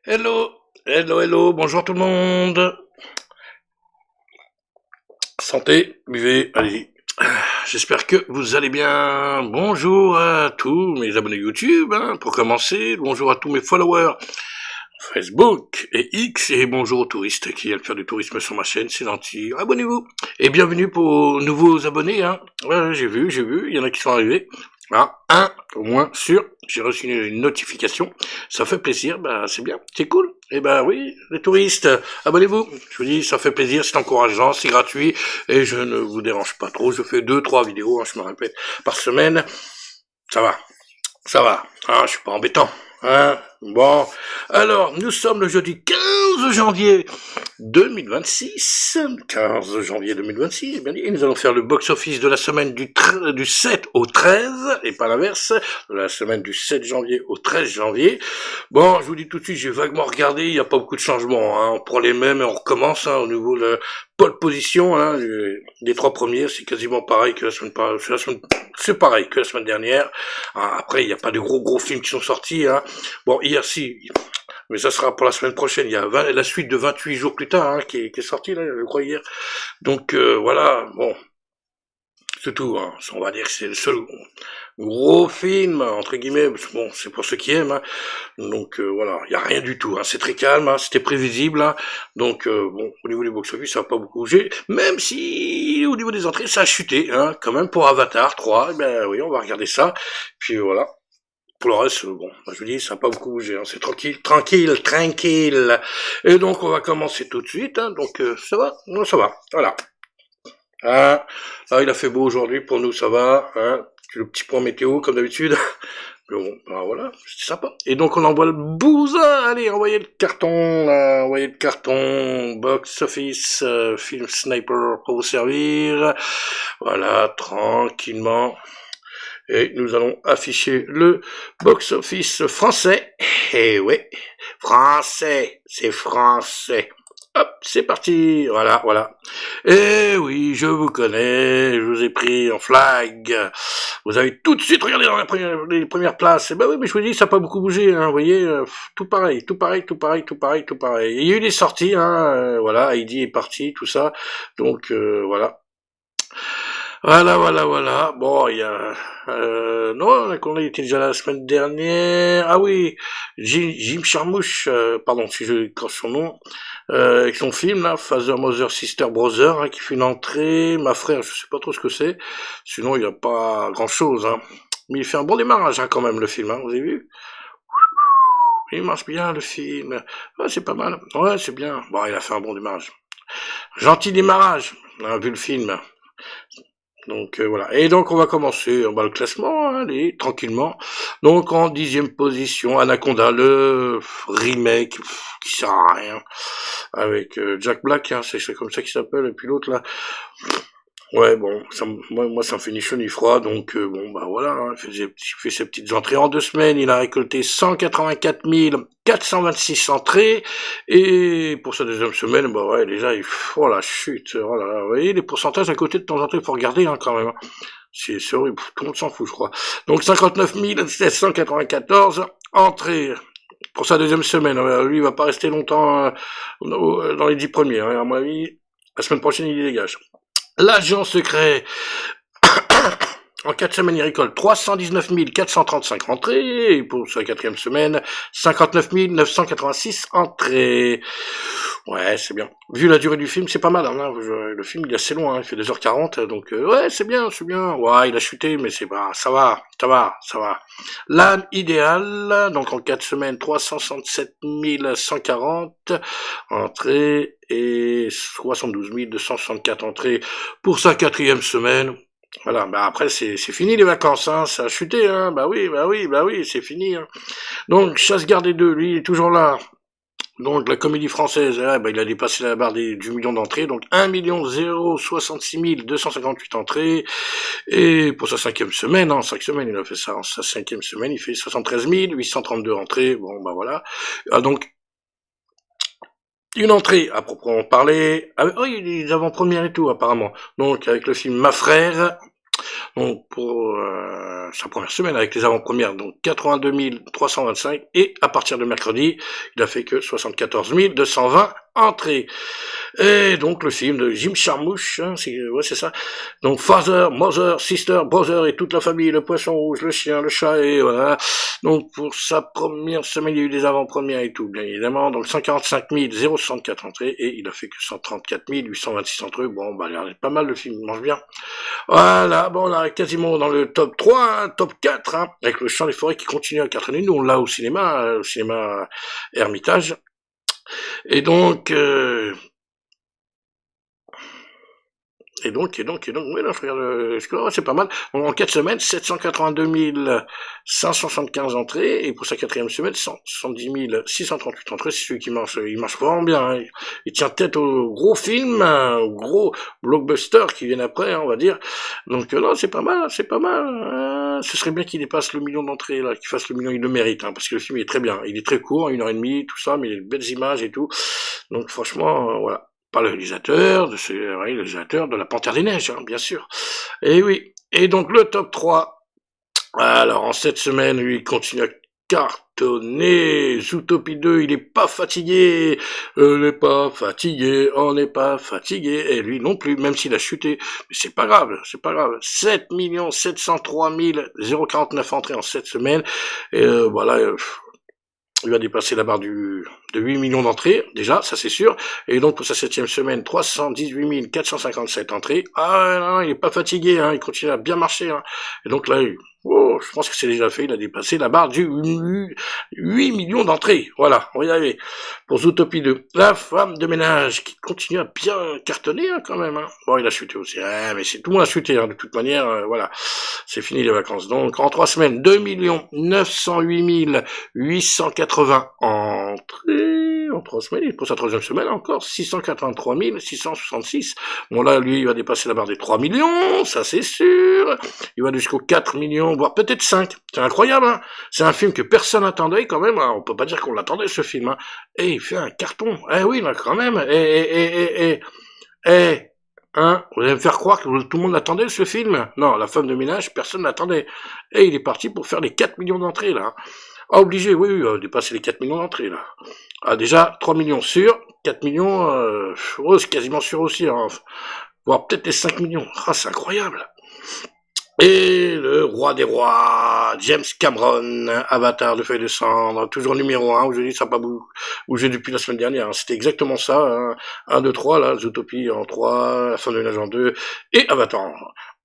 Hello, hello, bonjour tout le monde. Santé, buvez, allez-y. J'espère que vous allez bien. Bonjour à tous mes abonnés YouTube, pour commencer. Bonjour à tous mes followers Facebook et X. Et bonjour aux touristes qui viennent faire du tourisme sur ma chaîne, c'est gentil. Abonnez-vous. Et bienvenue pour nouveaux abonnés. Ouais, j'ai vu, il y en a qui sont arrivés. Un au moins sûr, j'ai reçu une notification, ça fait plaisir, c'est bien, c'est cool. Et oui, les touristes, abonnez-vous. Je vous dis, ça fait plaisir, c'est encourageant, c'est gratuit, et je ne vous dérange pas trop. Je fais 2-3 vidéos, je me répète, par semaine. Ça va, je suis pas embêtant. Bon, alors, nous sommes le jeudi 15 janvier 2026, 15 janvier 2026, bien dit, et nous allons faire le box-office de la semaine du 7 au 13, et pas l'inverse, de la semaine du 7 janvier au 13 janvier. Bon, je vous dis tout de suite, j'ai vaguement regardé, il n'y a pas beaucoup de changements, on prend les mêmes et on recommence, au niveau de pole position, les trois premiers, c'est quasiment pareil que la semaine c'est pareil que la semaine dernière. Après, il n'y a pas de gros films qui sont sortis. Bon, hier, si, mais ça sera pour la semaine prochaine. Il y a la suite de 28 jours plus tard qui est sortie, là, je crois, hier. Donc, voilà, bon, c'est tout. On va dire que c'est le seul gros film, entre guillemets. Bon, c'est pour ceux qui aiment. Donc, voilà, il n'y a rien du tout. C'est très calme, c'était prévisible. Donc, bon, au niveau du box-office, ça n'a pas beaucoup bougé. Même si, au niveau des entrées, ça a chuté, quand même, pour Avatar 3. Oui, on va regarder ça. Puis voilà. Pour le reste, bon, je vous dis, ça n'a pas beaucoup bougé, c'est tranquille. Et donc, on va commencer tout de suite, donc ça va, non, ça va, voilà. Là, il a fait beau aujourd'hui, pour nous, ça va, le petit point météo, comme d'habitude. Mais bon, voilà, c'est sympa. Et donc, on envoie le bousin, allez, envoyez le carton, box office, film sniper pour vous servir. Voilà, tranquillement. Et nous allons afficher le box-office français. Eh ouais, français, c'est français. Hop, c'est parti, voilà. Eh oui, je vous connais, je vous ai pris en flag. Vous avez tout de suite regardé dans les premières places. Et oui, mais je vous dis, ça n'a pas beaucoup bougé, vous voyez, tout pareil. Il y a eu des sorties, voilà, Heidi est parti, tout ça. Donc, voilà. Voilà. Bon, il y a... non, qu'on a été déjà la semaine dernière. Ah oui, Jim Jarmusch, pardon si je crache son nom, avec son film, là, Father, Mother, Sister, Brother, qui fait une entrée. Ma frère, je sais pas trop ce que c'est. Sinon, il n'y a pas grand-chose, Mais il fait un bon démarrage, quand même, le film, vous avez vu? Il marche bien, le film. Ouais, c'est pas mal. Ouais, c'est bien. Bon, il a fait un bon démarrage. Gentil démarrage, vu le film. Donc voilà. Et donc on va commencer, on va le classement, allez, tranquillement. Donc en 10e position, Anaconda, le remake qui sert à rien, avec Jack Black, c'est comme ça qu'il s'appelle, et puis l'autre là. Ouais, bon, moi ça me fait ni chaud ni froid, donc voilà, il fait ses petites entrées en 2 semaines, il a récolté 184 426 entrées, et pour sa deuxième semaine, ouais, déjà, oh la chute, oh là là, vous voyez, les pourcentages à côté de temps en temps, il faut regarder, quand même. C'est horrible, tout le monde s'en fout, je crois. Donc 59 794 entrées pour sa deuxième semaine. Lui, il va pas rester longtemps dans les 10 premiers, à mon avis. La semaine prochaine, il dégage. L'agent secret, en 4 semaines, il récolte 319 435 entrées, et pour sa 4e semaine, 59 986 entrées. Ouais, c'est bien. Vu la durée du film, c'est pas mal, le film, il est assez long, il fait 2h40, donc ouais, c'est bien. Ouais, il a chuté, mais c'est pas, ça va. L'âne idéal, donc en 4 semaines, 367 140 entrées, et 72 264 entrées pour sa 4e semaine. Voilà, après c'est fini les vacances, ça a chuté, oui, c'est fini. Donc Chasse gardée 2, lui, il est toujours là. Donc la comédie française, il a dépassé la barre du million d'entrées, donc 1 066 258 entrées, et pour sa 5e semaine, en 5 semaines il a fait ça, en sa 5e semaine il fait 73 832 entrées, voilà. Donc une entrée à proprement parler, oui, les avant-premières et tout apparemment, donc avec le film Ma Frère, Donc pour sa première semaine avec les avant-premières, donc 82 325, et à partir de mercredi, il a fait que 74 220 entrées. Et donc le film de Jim Jarmusch, hein, c'est ça. Donc Father, Mother, Sister, Brother et toute la famille, le poisson rouge, le chien, le chat, et voilà. Donc pour sa première semaine, il y a eu des avant-premières et tout, bien évidemment. Donc 145 064 entrées, et il a fait que 134 826 entrées. Bon, bah, il a pas mal, le film, il mange bien. Voilà, bon, on est quasiment dans le top 3, hein, top 4, hein, avec le Chant des forêts qui continue à cartonner. Nous, on l'a au cinéma Hermitage. Et donc, oui, là, je regarde le score, c'est pas mal. En 4 semaines, 782 575 entrées, et pour sa quatrième semaine, 170 638 entrées, c'est celui qui marche, il marche vraiment bien, hein. Il tient tête aux gros films, aux gros blockbusters qui viennent après, hein, on va dire. Donc, non, c'est pas mal, c'est pas mal. Ce serait bien qu'il dépasse le million d'entrées, là, qu'il fasse le million, il le mérite, hein, parce que le film est très bien. Il est très court, 1h30, tout ça, mais il a de belles images et tout. Donc, franchement, voilà. Pas le réalisateur, le réalisateur de La Panthère des Neiges, hein, bien sûr. Et oui. Et donc le top 3. Alors en cette semaine, lui, il continue à cartonner. Zootopie 2, il est pas fatigué. On n'est pas fatigué, on n'est pas fatigué. Et lui non plus, même s'il a chuté. Mais c'est pas grave, c'est pas grave. 7 703 049 entrées en cette semaine. Et voilà. Il va dépasser la barre de 8 millions d'entrées, déjà, ça c'est sûr. Et donc pour sa 7e semaine, 318 457 entrées. Ah non, il est pas fatigué, hein, il continue à bien marcher. Hein. Et donc là, je pense que c'est déjà fait, il a dépassé la barre du 8 millions d'entrées. Voilà, on va y arriver. Pour Zootopie 2, la femme de ménage qui continue à bien cartonner, hein, quand même. Hein. Bon, il a chuté aussi, mais c'est tout le monde a chuté, hein, de toute manière, voilà. C'est fini les vacances. Donc en 3 semaines, 2 908 880 entrées. En 3 semaines, pour sa 3e semaine encore, 683 666. Bon là, lui, il va dépasser la barre des 3 millions, ça c'est sûr. Il va jusqu'aux 4 millions, voire peut-être 5. C'est incroyable, hein. C'est un film que personne n'attendait quand même. Hein. On peut pas dire qu'on l'attendait, ce film. Hein. Et il fait un carton. Eh oui, là, quand même. Hein, vous allez me faire croire que tout le monde l'attendait, ce film? Non, La femme de ménage, personne l'attendait. Et il est parti pour faire les 4 millions d'entrées, là. Ah, obligé, oui, dépasser les 4 millions d'entrées, là. Ah, déjà, 3 millions sûrs, 4 millions, c'est quasiment sûr aussi, hein. Voire peut-être les 5 millions. Ah, c'est incroyable. Et le roi des rois, James Cameron, Avatar de feuilles de cendre, toujours numéro 1, où je dis ça n'a pas bougé depuis la semaine dernière, hein. C'était exactement ça, hein. 1, 2, 3, là, Zootopie en 3, La fin de ménage en 2, et Avatar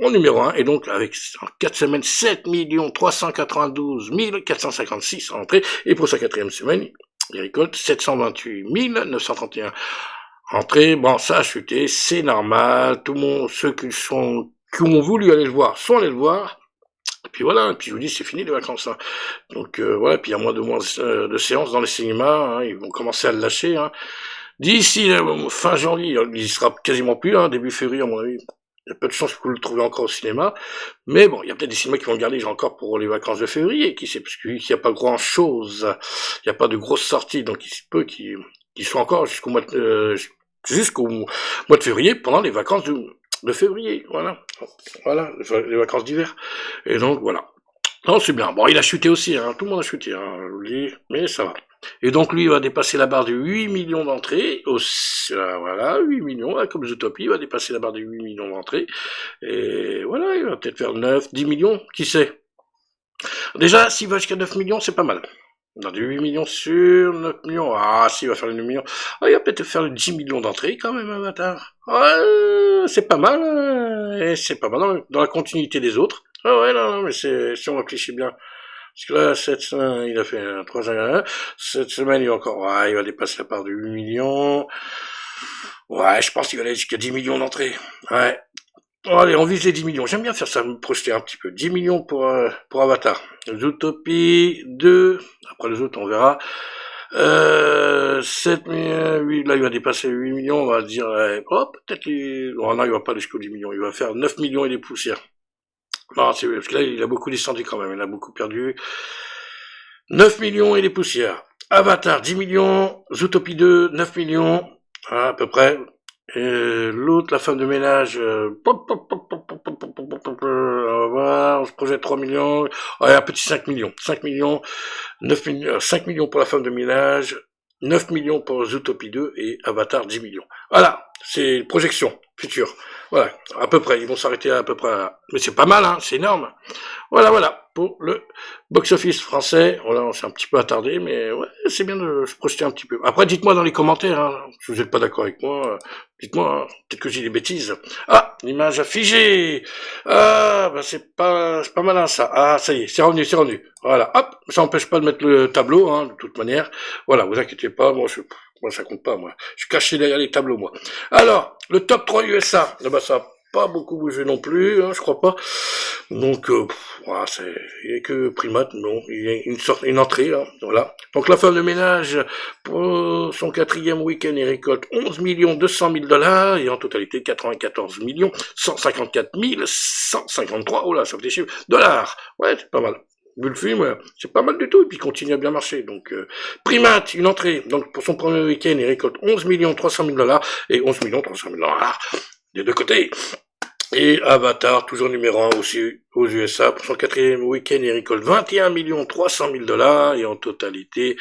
en numéro 1, et donc avec en 4 semaines, 7 392 456 entrées, et pour sa 4e semaine, il récolte 728 931 entrées. Bon, ça a chuté, c'est normal, tout le monde, ceux qui ont voulu aller le voir sont allés le voir. Et puis voilà, et puis je vous dis, c'est fini les vacances. Hein. Donc voilà, puis il y a moins de séances dans les cinémas, hein, ils vont commencer à le lâcher. Hein. D'ici fin janvier, il sera quasiment plus, hein, début février à mon avis. Il y a peu de chances que vous le trouvez encore au cinéma. Mais bon, il y a peut-être des cinémas qui vont le garder encore pour les vacances de février, qui sait, parce qu'il n'y a pas grand-chose, il n'y a pas de grosses sorties, donc il se peut qu'ils soient encore jusqu'au mois de février, pendant les vacances de février, voilà, les vacances d'hiver. Et donc voilà. Non, c'est bien. Bon, il a chuté aussi, hein. Tout le monde a chuté, hein, je vous le dis, mais ça va. Et donc lui, il va dépasser la barre de 8 millions d'entrées. Voilà, 8 millions, là, comme Zootopie, il va dépasser la barre de 8 millions d'entrées. Et voilà, il va peut-être faire 9, 10 millions, qui sait. Déjà, s'il va jusqu'à 9 millions, c'est pas mal. Dans des 8 millions sur 9 millions. Ah, si, il va faire les 9 millions. Ah, il va peut-être faire les 10 millions d'entrées, quand même, Avatar. Ouais, c'est pas mal, et c'est pas mal dans la continuité des autres. Ah ouais, non, mais si on réfléchit bien. Parce que là, cette semaine, il a fait 3 ans. Cette semaine, il va encore, ouais, il va dépasser la part de 8 millions. Ouais, je pense qu'il va aller jusqu'à 10 millions d'entrées. Ouais. Bon, allez, on vise les 10 millions. J'aime bien faire ça, me projeter un petit peu. 10 millions pour Avatar. Zootopie 2. Après les autres, on verra. 7 millions, 8, là, il va dépasser 8 millions, on va dire, peut-être, non, il va pas jusqu'aux 10 millions, il va faire 9 millions et des poussières. Non, c'est parce que là, il a beaucoup descendu quand même, il a beaucoup perdu. 9 millions et des poussières. Avatar, 10 millions. Zootopie 2, 9 millions. À peu près. Et l'autre, la femme de ménage, on va voir, on se projette 3 millions, ouais, un petit 5 millions, 5 millions, 9 millions, 5 millions pour la femme de ménage, 9 millions pour Zootopie 2 et Avatar 10 millions. Voilà, c'est une projection future. Voilà, à peu près, ils vont s'arrêter à peu près là. Mais c'est pas mal, hein, c'est énorme. Voilà, voilà, pour le box-office français. Voilà, on s'est un petit peu attardé, mais ouais, c'est bien de se projeter un petit peu. Après, dites-moi dans les commentaires, hein, si vous n'êtes pas d'accord avec moi, dites-moi, hein, peut-être que j'ai des bêtises. Ah, l'image a figé. Ah, bah c'est pas malin ça. Ah, ça y est, c'est revenu, c'est revenu. Voilà, hop, ça n'empêche pas de mettre le tableau, hein, de toute manière. Voilà, vous inquiétez pas, moi ça compte pas, moi. Je suis caché derrière les tableaux, moi. Alors, le top 3 USA, eh ben, ça n'a pas beaucoup bougé non plus, hein, je crois pas. Donc, voilà, il n'y a que Primate, non, il y a une entrée, là, voilà. Donc, la femme de ménage, pour son 4e week-end, il récolte 11 200 000 $, et en totalité 94 154 153, oh là, ça fait des chiffres, dollars. Ouais, c'est pas mal. Vu le film, c'est pas mal du tout, et puis il continue à bien marcher. Donc, Primate, une entrée, donc pour son premier week-end, il récolte 11 300 000 $, et 11 300 000 $, des deux côtés. Et Avatar, toujours numéro 1 aussi aux USA, pour son 4e week-end, il récolte 21 300 000 $, et en totalité,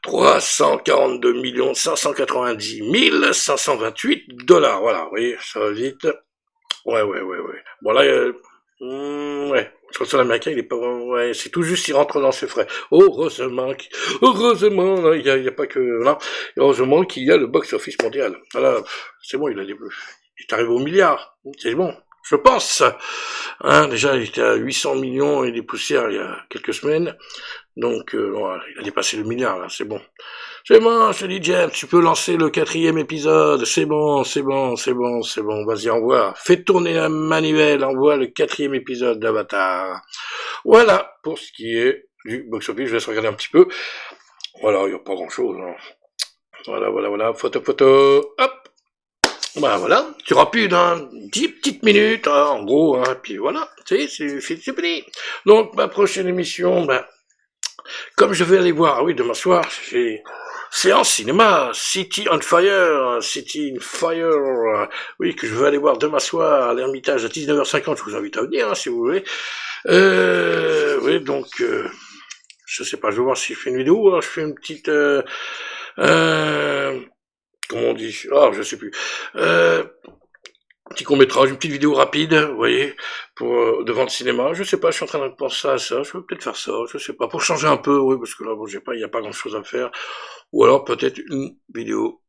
342 590 528 $. Voilà, vous voyez, ça va vite. Ouais. Bon là, ouais, sur le sol américain, il est pas, ouais, c'est tout juste, il rentre dans ses frais. Heureusement, il y a pas que, là, heureusement qu'il y a le box-office mondial. Voilà, c'est bon, il est arrivé au milliard. C'est bon. Je pense. Hein, déjà, il était à 800 millions et des poussières il y a quelques semaines. Donc, voilà, il a dépassé le milliard, là, c'est bon. C'est bon, je te dis, James, tu peux lancer le 4e épisode. C'est bon. Vas-y, envoie. Fais tourner la manivelle, envoie le 4e épisode d'Avatar. Voilà, pour ce qui est du box-office, je vais se regarder un petit peu. Voilà, il n'y a pas grand-chose. Hein. Voilà. Photo. Hop. Bah voilà, tu auras plus d'un 10 petites minutes, hein, en gros, hein, puis voilà, c'est fini. Donc, ma prochaine émission, comme je vais aller voir, ah oui, demain soir, j'ai séance cinéma, City on Fire, oui, que je vais aller voir demain soir à l'Ermitage à 19h50, je vous invite à venir, hein, si vous voulez. Oui, donc, je sais pas, je vais voir si je fais une vidéo, hein, je fais une petite, comment on dit, je sais plus, petit court-métrage, une petite vidéo rapide, vous voyez, pour devant le cinéma. Je sais pas, je suis en train de penser à ça. Je vais peut-être faire ça, je sais pas, pour changer un peu, oui, parce que là, bon, il y a pas grand-chose à faire. Ou alors peut-être une vidéo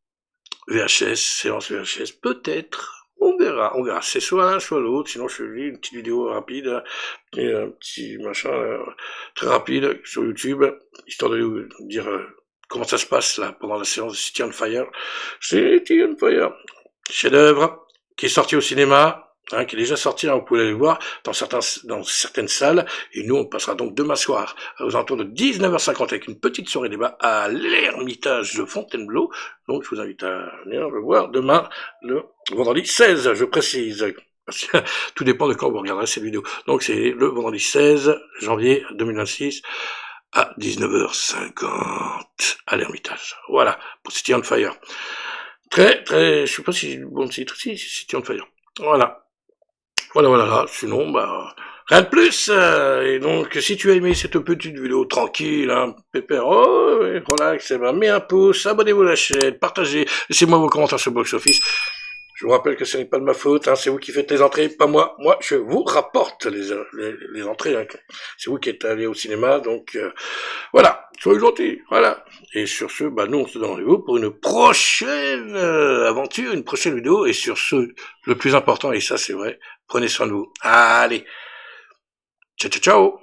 VHS, séance VHS, peut-être. On verra. C'est soit l'un, soit l'autre. Sinon, je fais une petite vidéo rapide, et un petit machin très rapide sur YouTube, histoire de vous dire comment ça se passe là pendant la séance de City on Fire. Chef-d'œuvre qui est sorti au cinéma, hein, qui est déjà sorti, hein, vous pouvez aller voir dans certaines salles, et nous on passera donc demain soir aux alentours de 19h50 avec une petite soirée débat à l'Ermitage de Fontainebleau, donc je vous invite à venir le voir demain, le vendredi 16, je précise. Tout dépend de quand vous regarderez cette vidéo. Donc c'est le vendredi 16 janvier 2026 à 19h50 à l'Ermitage. Voilà, pour City on Fire. Très, je sais pas si j'ai le bon titre, si, City on Fire. Voilà, sinon, rien de plus, et donc, si tu as aimé cette petite vidéo tranquille, hein, pépère, relax, mets un pouce, abonnez-vous à la chaîne, partagez, laissez-moi vos commentaires sur Box Office. Je vous rappelle que ce n'est pas de ma faute, hein, c'est vous qui faites les entrées, pas moi. Moi, je vous rapporte les entrées. Hein. C'est vous qui êtes allés au cinéma, donc voilà, soyez gentils, voilà. Et sur ce, nous, on se donne rendez-vous pour une prochaine aventure, une prochaine vidéo. Et sur ce, le plus important, et ça c'est vrai, prenez soin de vous. Allez, ciao.